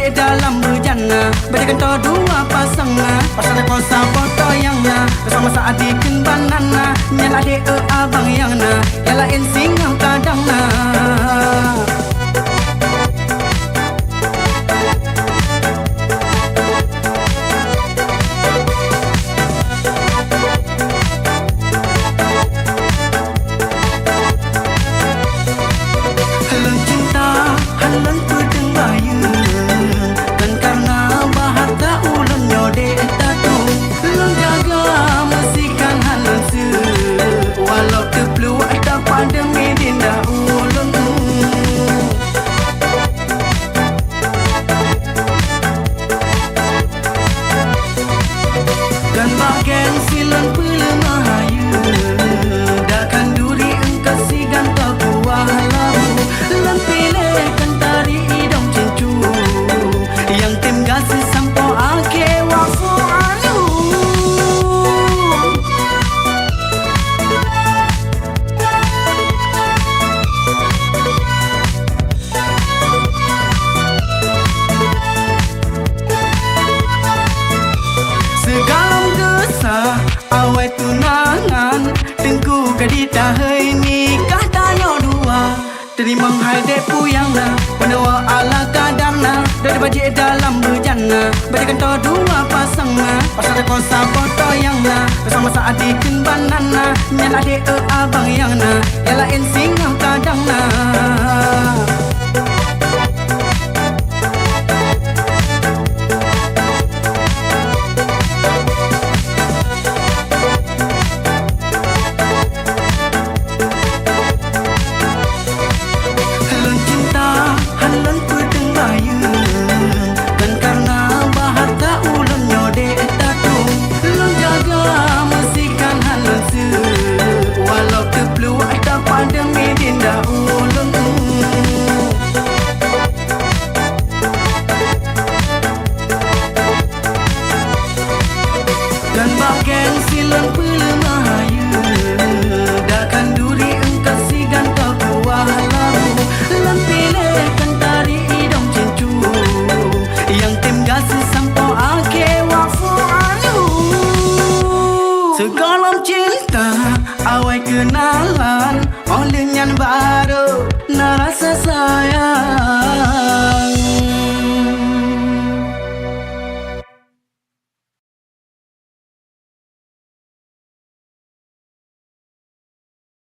bajik dalam bejana, berganto dua pasang pasal kosa foto yang bersama saat diken banana, nyala de abang yang yang lain singgah kadang silang pelemah hayu, dakkan duri engkau si gantau kuah labu, lan pilihkan tari idom cincu, yang tim gasi sampo ake wafu alu. Awai tunangan tengku kadita hai nikah tayo dua, terima hai dek puyang penawa ala kadang dari bajik dalam bejana, berganto dua pasang pasal kosa foto yang bersama saat diken banana, nyala dek abang yang lain singgah kadang